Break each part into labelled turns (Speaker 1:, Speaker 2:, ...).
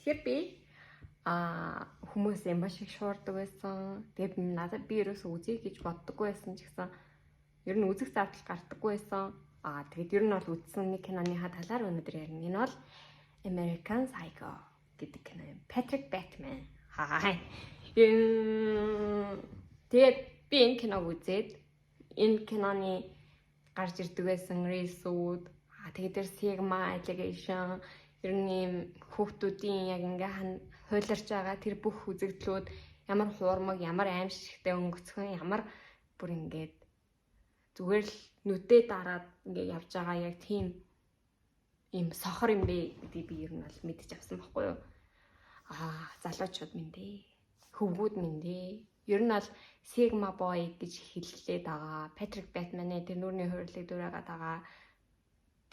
Speaker 1: Тэгэхээр би хүмүүс юм шиг шуурдаг байсан. Тэгээд надад би ерөөсөө үзье гэж боддоггүй байсан ч гэсэн ер нь үзэх зардал гардаггүй байсан. Тэгээд ер нь бол үзсэн нэг киноныхаа талаар өнөөдөр ярина. Энэ бол American Psycho гэдэг кино юм. Patrick Bateman. Тэгээд би энэ киног үзээд энэ киноны гарч ирдэг байсан рисууд тэгээд тэр Sigma allegation ер нь хүүхдүүдийн яг ингээ хуйларч байгаа тэр бүх үзэгдлүүд ямар хуурмаг, ямар аимшигтай өнгөцгөн, ямар бүр ингээд зүгээр л нүдээ дараад ингээ явж байгаа яг тийм юм сохор юм бэ гэдгийг би ер нь бол мэдэж авсан байхгүй юу. Залуучууд минь дээ. Хөвгүүд минь дээ. Ер нь бол Sigma boy гэж хэллээд байгаа. Patrick Bateman-ы тэр нүрийн хурилыг дүүрээгээд байгаа.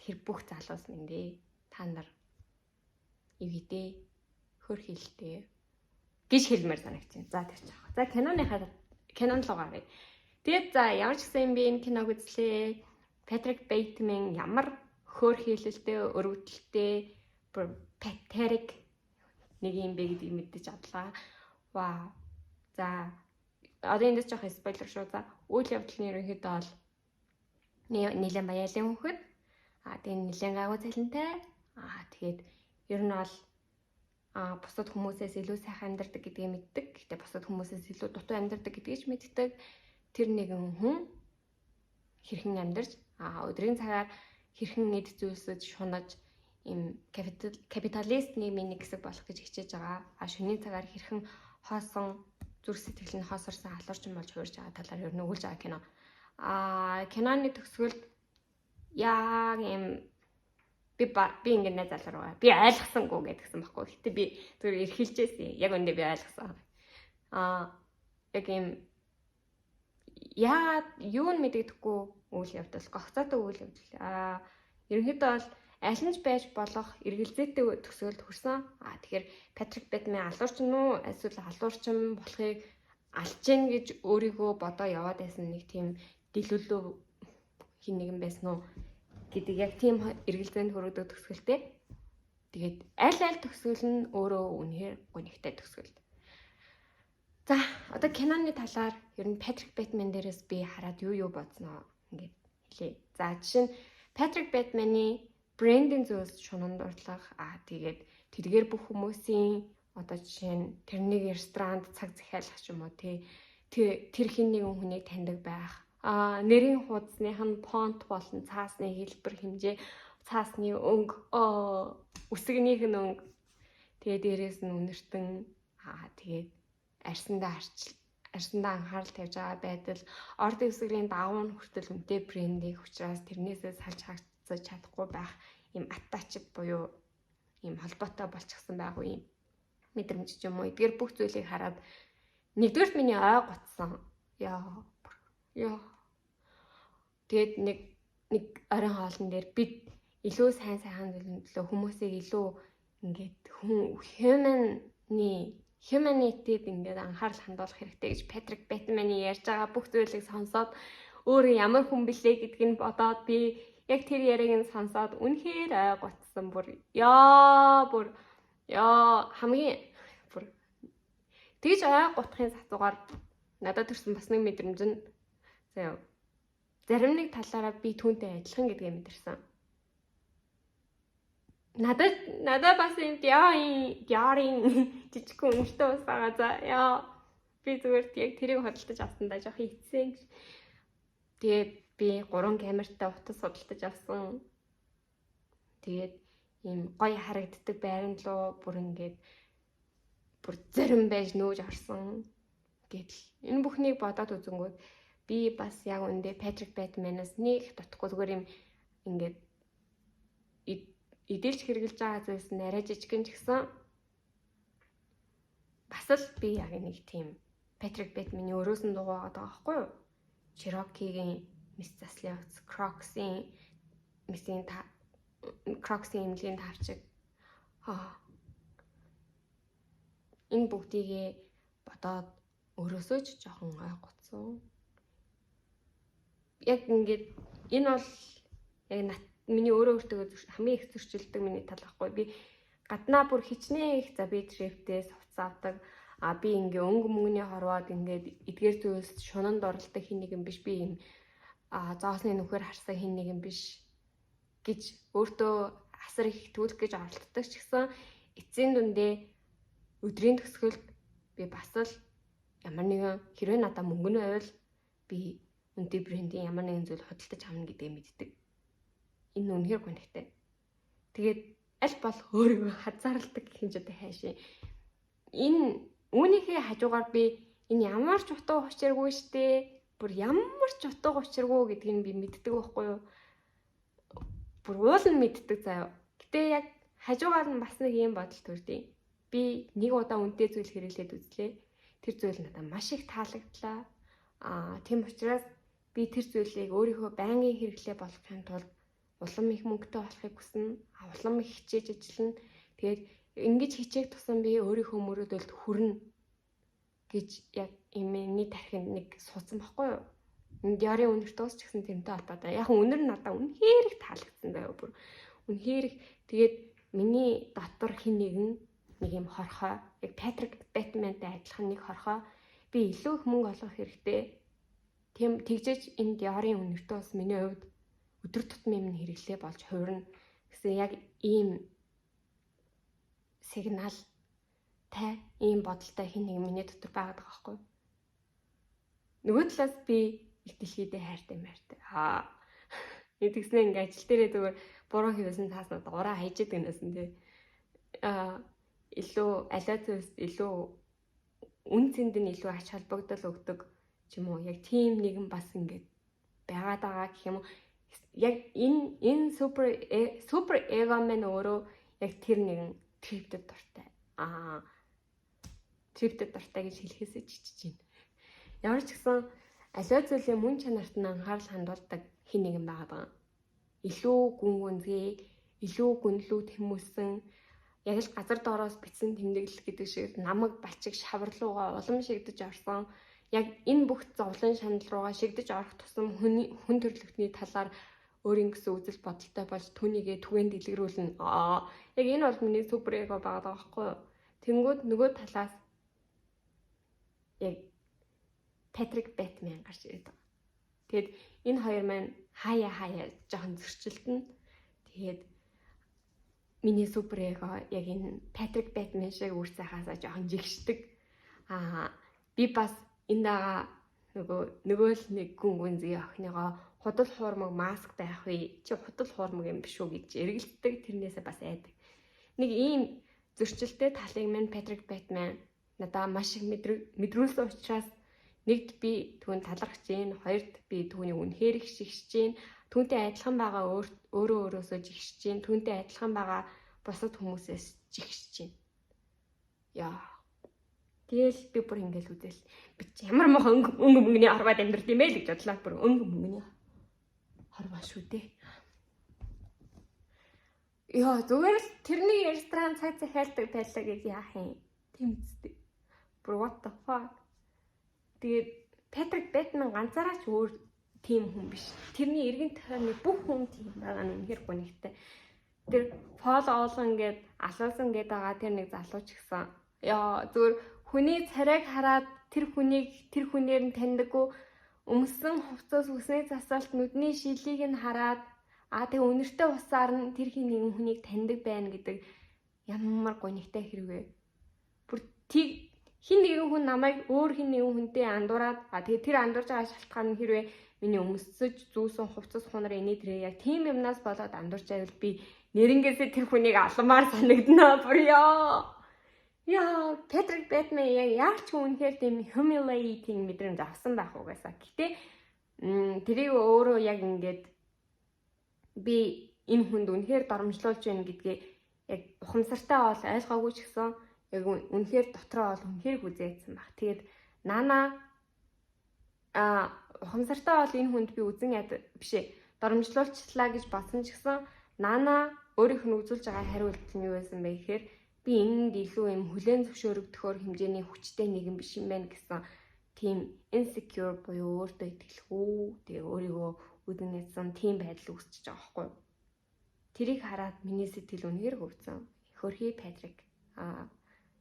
Speaker 1: Тэр бүх залуус минь дээ. Та нар ивэдээ хөр хэлтэй гэж хэлмээр санагдчихэв. За тэр чаах. За кинон руу гаръя. Тэгээд за ямар ч гэсэн би энэ киног үзлээ. Patrick Bateman ямар хөр хэлэлтэй, өрөвдөлтэй, Patrick нэг юм бэ гэдгийг мэдэж авлаа. Вау. За одоо эндээс жоох спойлер шүү. За үйл явдлын ерөнхийдөө бол нэлээд баялын хүүхэд. Тэгээд нэлээд гайгүй цалинтай. Тэгээд ер нь бол бусад хүмүүсээс илүү сайхан амьдардаг гэдгийг мэддэг. Гэтэ бусад хүмүүсээс илүү дутуу амьдардаг гэдгийг ч мэддэг. Тэр нэгэн хүн хэрхэн амьдарч өдрийн цагаар хэрхэн эд зүйлсэд шунаж им капиталист нийгмийн нэг хэсэг болох гэж хичээж байгаа. Шөнийн цагаар хэрхэн хоосон зүрх сэтгэл нь хоосорсон халуурчин болж хуурж байгаа талаар ер нь өгүүлж байгаа кино. Киноны төгсгөлд яг юм би ингэ найз залуу байгаа. Би ойлгосонгүй гэдгсэн байхгүй. Гэтэ би зүгээр эрхэлжсэн. Яг үндэ би ойлгосон. Яг юм юу нь мэдэгдэхгүй үйл явдал, гогцоотой үйл явдал. Ерөнхийдөө бол аль нь ч байж болох эргэлзээтэй төгсгөлд хүрсэн. Тэгэхээр Patrick Bateman алуурчин уу эсвэл халуурчин болохыг алж гин гэж өөрийгөө бодоо яваад байсан нэг тийм дэлгүүлүү хин нэгэн байсан уу гэдэг яг тийм эргэлзээнд хүрэгдэг төгсгөлтэй. Тэгээд аль төгсгөл нь өөрөө үнэхээр гонигтай төгсгөл. За одоо киноны талаар ер нь Patrick Bateman дээрээс би хараад юу бодсноо ингээд хэлье. За жишээ нь Patrick Bateman-ы брендинг зүйлс шунанд дурдлах тэгээд тэргээр бүх хүмүүсийн одоо жишээ нь тэрнийг ресторанд цаг захиалах ч юм уу тэр хин нэгэн хүнийг таньдаг байх. Нэрийн хуудасных нь фонт болон цаасны хэлбэр хэмжээ, цаасны өнгө, үсгнийх нь өнгө. Тэгээд дээрээс нь үнэртэн тэгээд арьсандаа анхаарал тавьж байгаа байдал, орд үсгийн давуу нь хүртэл үнэтэй брендийг учраас тэрнээсээ салж хаагцаж чадахгүй байх юм attached буюу юм холбоотой болчихсон байгуу юм мэдрэмж ч юм уу. Эдгээр бүх зүйлийг хараад нэгдүгээрт миний ой гоцсон. Тэгээд нэг оройн хоолн дээр бид илүү сайхан зүйлээ хүмүүсийг илүү ингээд humanity-д ингээд анхаарал хандуулах хэрэгтэй гэж Patrick Bateman-ы ярьж байгаа бүх зүйлийг сонсоод өөрөө ямар хүн блэ гэдгийг нь бодоод би яг тэр яриаг нь сонсоод үнэхээр ой гоцсон хамгийн тэгж ой готхын сацуугаар надад төрсэн бас нэг мэдрэмж нь зарим нэг талаараа би түүнтэй адилхан гэдгээ мэдэрсэн. Надад бас юм яарын жижиг үнэртэй ус байгаа. За би зүгээр яг тэрийг хөдөлтөж авсандаа жоох ийцсэн. Тэгээд би 3 камертай утас судалдаж авсан. Тэгээд ийм гоё харагддаг байранд руу бүр зарим байж нөөж орсон. Гэтэл энэ бүхнийг бодоод үзэнгүүт би бас яг үндэ Patrick Bateman-аас нэг дутхгүй зүгээр юм ингээд эдэлж хэрглэж байгаа зүйлс нь арай жижигэн ч гэсэн бас л би яг нэг тийм Patrick Bateman-ы өрөөс нь дугаагаад байгаа байхгүй юу? Cherokee-гийн мис заслын утас, Crocs-ийн эмнэлгийн тавчиг. Энэ бүгдийгээ бодоод өрөөсөө ч жоохон ой гоцсон. Яг ингээд энэ бол яг миний өөрөө өөртөө хамгийн их зөрчилдөг миний тал байхгүй. Би гаднаа бүр хичнээн их за би триптэс хувцас авдаг. Би ингээ өнгө мөнгөний хорвоод ингээд эдгээр зүйлс шунанд оролдог хин нэг юм биш. Би юм зоосны нүхээр харсан хин нэг юм биш гэж өөртөө асар их түүлэх гэж оролддог ч гэсэн эцсийн дүндээ өдрийн төгсгөлд би бас л ямар нэгэн хэрвээ надад мөнгө нь байвал би үнэтэй брендийн ямар нэгэн зүйл худалдаж авна гэдгийг мэддэг. Энэ үнэхээр гонхтой. Тэгээд аль болох өөрийгөө хазаарладаг хэмжээтэй хайшин. Энэ үүнийхээ хажуугаар би энэ ямар ч утга учиргүй штэ. Бүр ямар ч утга учиргүй гэдгийг би мэддэг байхгүй юу? Бүр уул нь мэддэг заяа. Гэтэ яг хажуугаар нь бас нэг юм бодол төрдөө. Би нэг удаа үнэтэй зүйл хэрэглээд үзлээ. Тэр зүйл надад маш их таалагдлаа. Тийм учраас би тэр зүйлийг өөрийнхөө байнгын хэрэглээ болгохын тулд улам их мөнгөтэй болохыг хүснэ. Улам их хичээж ажиллана. Тэгээд ингэж хичээх тусам би өөрийнхөө мөрөөдөлд хүрнэ гэж яг миний тархинд нэг суудсан байхгүй юу? Диарын үнэр тоос ч гэсэн тэрнтэй холбоотой. Яг үнэр нь надад үнэхээр их таалагдсан заяа бүр. Үнэхээр их тэгээд миний дотор хин нэгэн нэг юм хорхоо. Яг Патрик Бэтментэй адилхан нэг хорхоо. Би илүү их мөнгө олгох хэрэгтэй. Тийм тэгжээж энэ диарын үнэртэй бас миний хувьд өдөр тутмын юм хэрэглээ болж хуурна гэсэн яг ийм сигнал та ийм бодолтой хин нэг миний дотор байгаад байгаа байхгүй. Нөгөө талаас би их дэлхийдээ хайртай мэртэй. Тэгснэ ингээ ажил дээрээ зүгээр буруу хийсэн цааснаа ураа хайжээд гэнэсэн тий. Илүү алиа зүйлс илүү үн цэнд нь илүү ач холбогдол өгдөг ч юм уу. Яг тийм нэгэн бас ингээд байгаад байгаа гэх юм уу. Яг энэ супер эго мэн өөрөө яг тэр нэгэн триптэд дуртай. Триптэд дуртай гэж хэлэхээсээ чичиж байна. Ямар ч гэсэн аливаа зүйлийн мөн чанарт нь анхаарал хандуулдаг хин нэгэн байгаа. Илүү гүн гүнзгий, илүү гүнлүүд хүмүүсэн яг л газар доороос битсэн тэмдэглэл гэдэг шиг намаг балчиг шаварлуугаа улам шигдэж орсон. Яг энэ бүх зовлон шанал руугаа шигдэж орох тусам хүн төрлөختний талаар өөрийн гэсэн үзэл бодолтой болж түүнийгээ түгээн дэлгэрүүлнэ. Яг энэ бол миний супер эго байгаа байхгүй юу? Тэнгүүд нөгөө талаас яг Патрик Бэтмен гарч ирээд байгаа. Тэгэд энэ хоёр маань хаяа жоохон зөрчилдөн. Тэгээд миний супер эго яг энэ Патрик Бэтмен шиг үр цайхаасаа жоохон жигшдэг. Би бас энэ дагаа нөгөө л нэг гүнзгий охиныгоо худал хуурмаг маск байх вэ? Чи худал хуурмаг юм биш үү гэж эргэлддэг. Тэрнээсээ бас айдаг. Нэг ийм зөрчилтэй талыг минь Патрик Бэтмен надад маш их мэдрүүлсэн учраас нэгд би түүнд талархаж гин, хоёрд би түүнийг үнэхээр их шигшэж гин, түүнтэй адилхан байгаа өөрөөсөө жигшэж гин, түүнтэй адилхан байгаа бусад хүмүүсээс жигшэж гин. Тэгэл би бүр ингээл үзэл би ямар мох өнгө мөнгөний хорвоод амьдрд юм бэ л гэж бодлоо. Бүр өнгө мөнгөний хорвоо шүү дээ. Зүгээр л тэрний ресторан цаг захиалдаг байлаа гэж яах юм. Тийм үстэй. Бүр what the fuck. Тэгээд Патрик Бэтмен ганцаараа ч өөр тийм хүн биш. Тэрний эргэн тойрны бүх хүн тийм байгаа нь үнэхээр гонигтай. Тэр фол оолгон гээд алуулсан гээд байгаа тэр нэг залууч гэсэн. Зүгээр хүний царайг хараад тэр хүнээр нь таньдаггүй, өмссөн хувцас үсний засалт нүдний шилийг нь хараад тэг үнэртэй усаар нь тэр хин нэгэн хүнийг таньдаг байна гэдэг ямар гонигтай хэрвээ. Бүр хин нэгэн хүн намайг өөр хин нэгэн хүнтэй андуураад тэгээ тэр андуурж байгаа шалтгаан нь хэрвээ миний өмсөж зүүсэн хувцас хунаар инээдрээ яг тийм юмнаас болоод андуурч байвал би нэрнгээсээ тэр хүнийг алмаар санагдана. Бүр Патрик Бэтмен яг ч үнэхээр тийм humiliating мэдрэмж авсан байх угаасаа. Гэтэ тэрийг өөрөө яг ингээд би энэ хүнд үнэхээр доромжлуулж байна гэдгээ яг ухамсартай бол ойлгоогүй ч гэсэн яг үнэхээр дотроо бол үнэхээр хүзээдсэн баг. Тэгээд наана ухамсартай бол энэ хүнд би үзэн доромжлуулчлаа гэж бодсон ч гэсэн наана өөрийнх нь үзүүлж байгаа хариулт нь юу байсан бэ гэхээр би энэнд илүү юм хүлээн зөвшөөрөгдөхөөр хэмжээний хүчтэй нэгэн биш юм байна гэсэн тийм insecure буюу өөртөө итгэлгүй тэгээ өөрийгөө үднэсэн тийм байдал үүсчихэж байгаа байхгүй юу. Тэрийг хараад миний сэтгэл үнээр хөвцөн. хөрхий Патрик.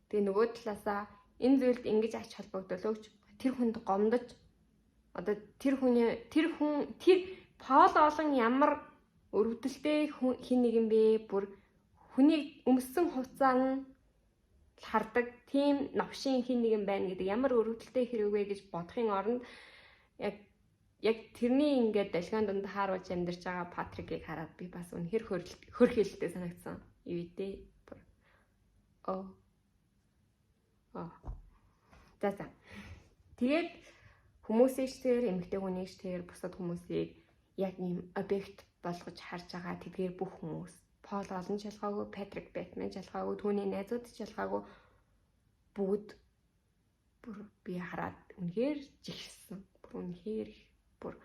Speaker 1: Тэгээ нөгөө талаасаа энэ зүйлд ингэж ач холбогдол өгч тэр хүнд гомдож одоо тэр Пол олон ямар өрөвдөлтэй хин нэг юм бэ? Бүр хүнийг өмссөн хуцаан хардаг тийм новшин хин нэг юм байна гэдэг ямар өрөвдөлтэй хэрэг вэ гэж бодохын оронд яг тэрний ингээд далхиан донд хааруулж амьдарч байгаа Патрикийг хараад би бас үнэхэр хөрхийлөлтэй санагдсан. Юу вэ? За. Тэгээд хүмүүсийн тэр эмэгтэй хүний тэр бусад хүмүүсийг яг ийм объект болгож харж байгаа тэдгээр бүх хүмүүс Пол олон шалгаагүй, Патрик Бэтмен шалгаагүй, түүний найзууд шалгаагүй бүгд бүр би хараад үнэхээр жигсэн. Бүр үнэхээр бүр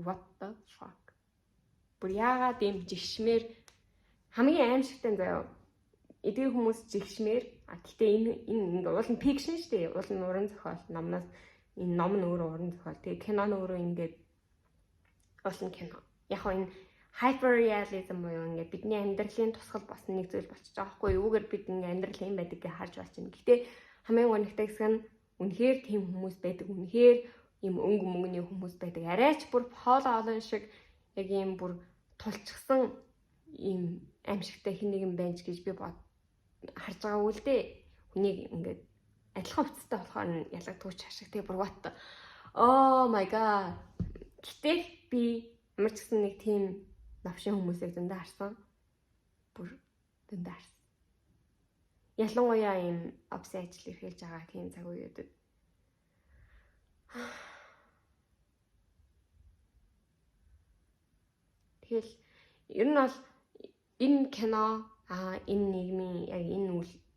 Speaker 1: what the fuck. Бүр яагаад ийм жигшмээр хамгийн аимшигтай заяа. Эдгээр хүмүүс жигшмээр гэхдээ энэ уул нь фикшн шүү дээ. Уул нь уран зохиол номноос энэ ном нь өөрөө уран зохиол. Тэгээ кино нь өөрөө ингээд уул нь кино. Яг энэ hyper realism буюу ингээд бидний амьдралын тусгал болсон нэг зүйл болчихж байгаа хгүй юугээр бид ингээд амьдрал юм байдаг гэж харж болж байна. Гэхдээ хамгийн гонигтай хэсэг нь үнэхээр тийм хүмүүс байдаг. Үнэхээр ийм өнгө мөнгөний хүмүүс байдаг. Арайч бүр Пол олон шиг яг ийм бүр тулчсан ийм аимшигтай хин нэгэн байж гэж би харж байгаа үл дээ. Хүнийг ингээд адилхан хувцастай болохоор нь ялгадгүй ч ашиг тэгээ бүр what. Oh my god. Гэтэл би ямар ч гэсэн нэг тийм навшин хүмүүсийг дандаа харсан. Бүр дандаа харсан. Ялангуяа ийм офис ажил эрхэлж байгаа тийм цаг үеүүдэд. Тэгэл ер нь бол энэ кино энэ нийгмийн яг энэ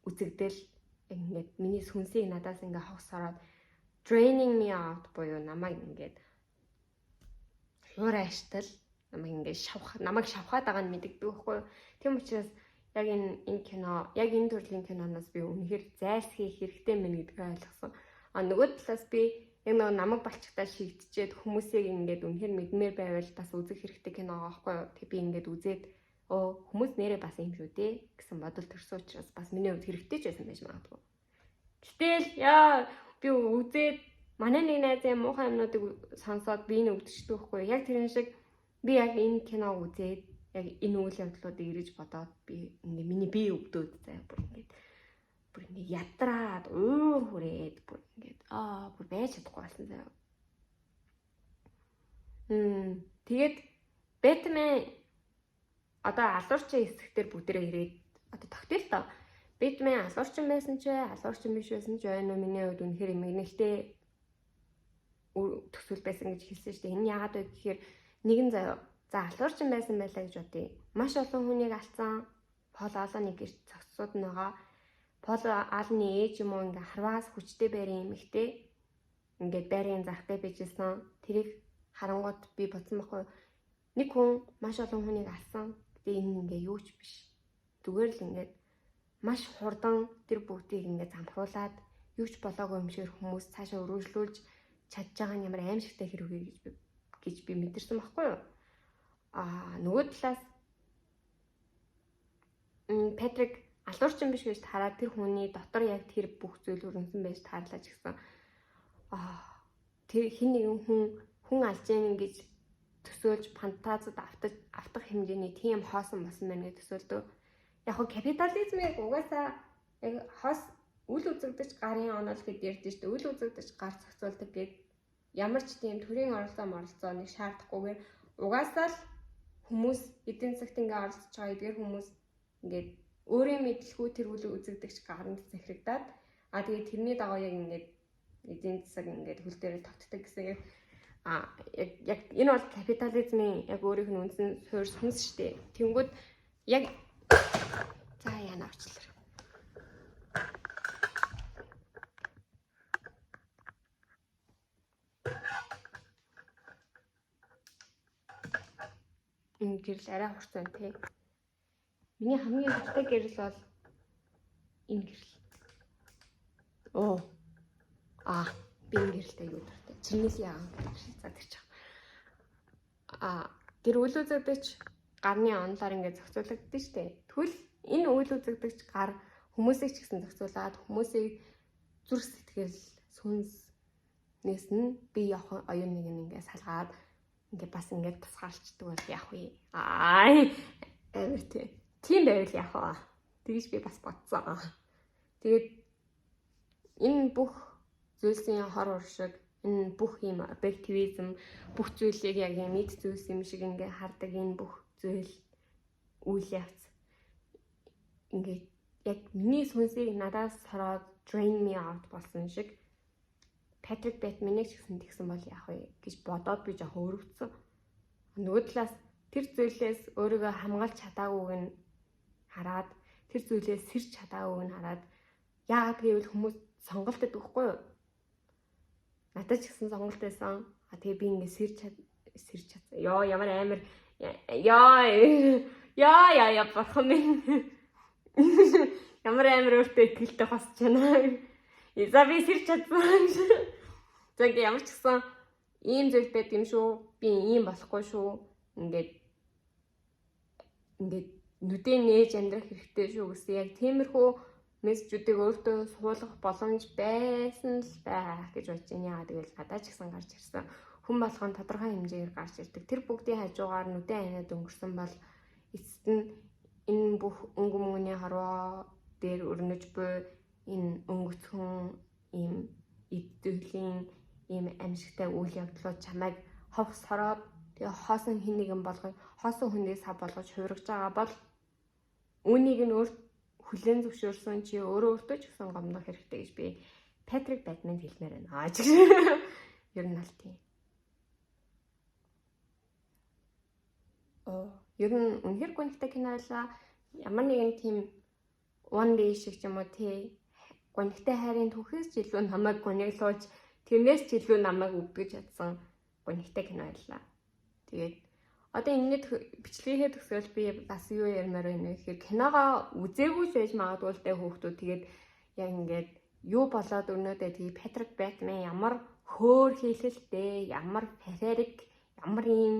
Speaker 1: үзэгдэл ингээд миний сүнсийг надаас ингээ хогс ороод draining me out буюу намайг ингээд хуурайштал намайг шавхаад байгаа нь мэддэг байхгүй. Тийм учраас яг энэ кино яг энэ төрлийн киноноос би үнэхээр зайлсхийх хэрэгтэй мэн гэдгийг ойлгосон. Нөгөө талаас би яг намайг балчигтаа шигдчихэд хүмүүсийг ингээд үнэхээр мэдмээр байвал бас үзэх хэрэгтэй кино байгаа байхгүй. Тэг би ингээд үзээд хүмүүс нэрээ бас юм шүү дээ гэсэн бодол төрсөн учраас бас миний хувьд хэрэгтэй ч байсан байж магадгүй. Гэтэл би үзээд манай нэг найзын муухай юмнуудыг сонсоод би энэ өвдчихдэг байхгүй. Яг тэрэн шиг би яг энэ киног үзээд яг энэ үйл явдлуудыг ирж бодоод би ингээ миний бие өвдөөд заяа бүр ингээ ядраад уур хүрээд бүр ингээ бүр байж чадахгүй болсон заяа. Тэгээд Бэтмен одоо алуурчин хэсэгтэр бүдрээ ирээд одоо тогтъё л доо. Бэтмен алуурчин байсан ч алуурчин биш байсан ч байна уу миний хувьд үнэхээр мэгнэлтэй төсөл байсан гэж хэлсэн шүү дээ. Энэ яагаад вэ гэхээр нэгэн заяа алуурчин байсан байлаа гэж бодъё. Маш олон хүнийг алдсан. Пол Алланы гэрт цогцсууд нэгаа. Пол Алланы ээж юм уу ингээ харваас хүчтэй байрын эмэгтэй ингээд байрын захтай bijсэн. Тэрийг харангууд би бодсон байхгүй. Нэг хүн маш олон хүнийг алсан. Тэгээ энэ ингээ юу ч биш. Зүгээр л ингээд маш хурдан тэр бүгдийг ингээ замхруулад юу ч болоогүй юм шиг хүмүүс цаашаа өргөжлүүлж чадж байгаа нь ямар аимшигтай хэрэг вэ гэж би мэдэрсэн байхгүй юу? Нөгөө талаас Патрик алуурчин биш гэж хараад тэр хүний дотор яг тэр бүх зүйл өрнөсөн байж таарлаа ч гэсэн тэр хин нэгэн хүн алж яах гэж төсөөлж фантазид автах хэмжээний тийм хоосон болсон байна гэж төсөөлдөг. Яг нь капитализмыг угаасаа яг хос үл үзэгдэж гарын онол гэд ярьдэн шүү дээ. Үл үзэгдэж гар зохицуулдаг гэд ямар ч тийм төрийн оролцоо нэг шаардахгүйгээр угаасаа л хүмүүс эдийн засагт ингээ оролцож байгаа эдгээр хүмүүс ингээд өөрөө мэдлгүй тэр үл үзэгдэгч гаранд захирагдаад тэгээд тэрний дагуу яг ингээд эдийн засаг ингээд хөл дээр тогтдог гэсэн яг энэ бол капитализмын яг өөрийнх нь үндсэн суурь сүнс шүү дээ. Тэнгүүд яг за яана авчлаа. Энэ гэрэл арай хурцсан тий. Миний хамгийн дуртай гэрэл бол энэ гэрэл. Би энэ гэрэлтэй юу дуртай. Чинээс яагаад за тэр чих. Тэр үл үзэгдэж гарны онолоор ингээд зохицуулагддаг шүү дээ. Тэгвэл энэ үйл үзэгдэгч гар хүмүүсийг ч гэсэн зохицуулаад хүмүүсийг зүрх сэтгэл сүнснээс нь бие оюуныг ингээд салгаад ингээд бас ингээд тусгаарлцдаг бол яах вэ? Амар тийм байвал яах вэ? Тэгж би бас бодсон. Тэгээд энэ бүх зүйлсийн хор уршиг, энэ бүх юм объективизм, бүх зүйлийг яг юм эд зүйлс юм шиг ингээ хардаг энэ бүх зүйл үйл явц ингээ яг миний сүнсийг надаас сороод drain me out болсон шиг Patrick Bateman-ыг ч гэсэн тэгсэн бол яах вэ гэж бодоод би жоохон өрөвдсөн. Нөгөө талаас тэр зүйлээс өөрийгөө хамгаалж чадаагүйг нь хараад тэр зүйлээс сэрч чадаагүйг нь хараад яагаад гэвэл хүмүүс сонголт өгөхгүй юу? Надад ч гэсэн сонголт байсан. Тэгээ би ингээ сэрч чадсан. Ямар амар бархан минь. Ямар амар өөртөө ихтэй хосч байна. За би сэрч чадсан. За ямар ч гэсэн ийм зүйл байд юм шүү. Би ийм болохгүй шүү. Ингээд нүдэн нээж амьдрах хэрэгтэй шүү гэсэн яг тиймэрхүү мессежүүдийг өөртөө суулгах боломж байсан л байх гэж бодож байна. Яагаад гэвэл надад ч гэсэн гарч ирсэн. Хүн болгон тодорхой хэмжээгээр гарч ирдэг. Тэр бүгдийн хажуугаар нүдэн ханиад өнгөрсөн бол эцэст нь энэ бүх өнгө мөнгөний хорвоо дээр өрнөж буй энэ өнгөцхөн ийм эддүүлийн ийм амьсгалтай үйл явдлууд чамайг ховс хороод тэгээ хоосон хэн нэгэн болгон хоосон хүнээс сав болгож хувиргаж байгаа бол үүнийг нь өөрт хүлэн зөвшөөрсөн чи өөртөө ч гэсэн гомдох хэрэгтэй гэж би Patrick Bateman хэлмээр байна. Ер нь аль тийм. Ер нь үнэхэр гонхтой кино байлаа. Ямар нэгэн тийм one day шиг ч юм уу тий гонхтой хайрын түүхээс ч илүү намайг гониглуулж тэрнээс ч илүү намайг өвдгөж чадсан гонхтой кино байлаа. Тэгээд одоо энэний бичлэгээ төгсгөл би бас юу ярмаар байна гэхээр киногоо үзээгүй байж магадгүй л дээ хүүхдүүд тэгээд яг ингээд юу болоод өнөөдөө тэгээ Patrick Bateman ямар хөөр хийлэлтэй, ямар ферерик, ямар юм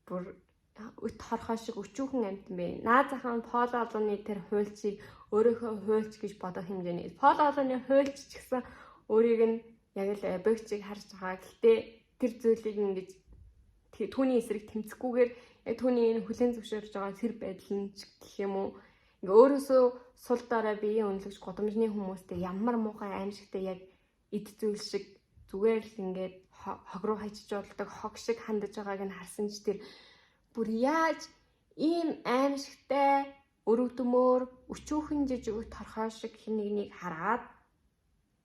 Speaker 1: бүр өт хорхоо шиг өчүүхэн амт юм бэ. Наад захын Пол Олоны тэр хуульчийг өөрийнхөө хуульч гэж бодох хэмжээний. Пол Олоны хуульч ч гэсэн өөрийг нь яг л объектыг харж байгаа. Гэхдээ тэр зүйлийг ингэж түүний эсрэг тэмцэхгүйгээр яг түүний энэ хүлэн зөвшөөрж байгаа тэр байдал нь гэх юм уу. Ингээ өөрөөсөө сул дараа биеийн үнэлэгч гудамжны хүмүүстэй ямар муухай аимшигтай яг эд зүйл шиг зүгээр л ингээд хог руу хажиж болдог хог шиг хандаж байгааг нь харсан ч тэр бүр яаж ийм аимшигтай өрөвдөмөр өчүүхэн жижиг торхоо шиг хэн нэгнийг хараад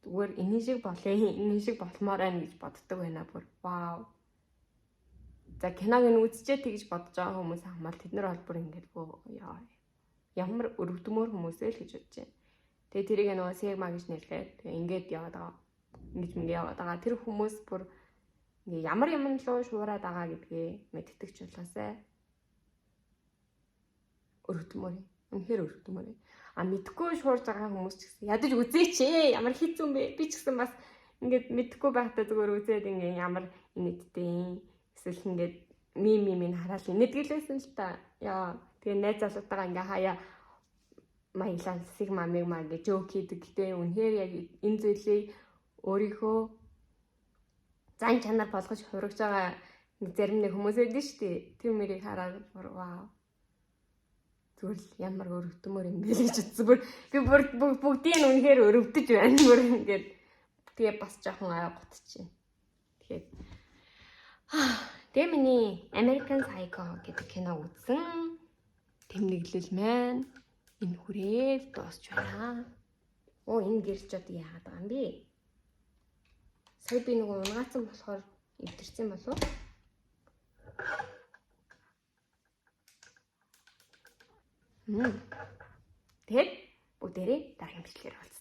Speaker 1: зүгээр энэ шиг болъё энэ шиг болмоор байна гэж боддог байна бүр вау. За киног нь үзчихээ тэгж бодож байгаа хүмүүс хамаар тэд нар бол бүр ингээд ямар өрөвдөмөр хүмүүсээ л гэж бодож байна. Тэгээ тэрийг нөгөө Sigma гэж нэрлээд тэгээ ингээд яваад байгаа. Ингэж мингэ яваад байгаа. Тэр хүмүүс бүр ингээ ямар юм лөө шуураад байгаа гэдгээ мэдтгэж болоосай. Өрөвдөмөр. Үнэхээр өрөвдөмөр. Мэдхгүй шуурж байгаа хүмүүс ч гэсэн ядаж үзээч ээ. Ямар хийцэн бэ? Би ч гэсэн бас ингээд мэдхгүй байхдаа зүгээр үзээд ингээ ямар инээдтэй. Эсвэл ингээд мим хараал инээдгэлээсэн л та. Тэгээ найз залуутайгаа ингээ хаяа маялан Sigma гэж жоок хийдэг. Гэтэ үнэхээр яг энэ зүйлийг өөрийнхөө зан чанар болгож хурагж байгаа зарим нэг хүмүүс байдаг шүү дээ. Тэр мэрийг хараад вау. Зүгээр л ямар өрөвдөмөр юм бэ гэж бодсон. Би бүгдийг үнэхээр өрөвдөж байна. Бүр ингээд тэгээ бас жоохон ай готчих. Тэгээ миний American Psycho гэдэг кино үзсэн. Тэмдэглэл маань энэ хүрээд дуусч байна. Энэ гэрч одоо яагаад байгаа юм бэ? Сая би нөгөө унгаацсан болохоор өвдөрсөн болов уу? Тэгээд бүгдээрээ дараагийн бичлэгээр уулзъя.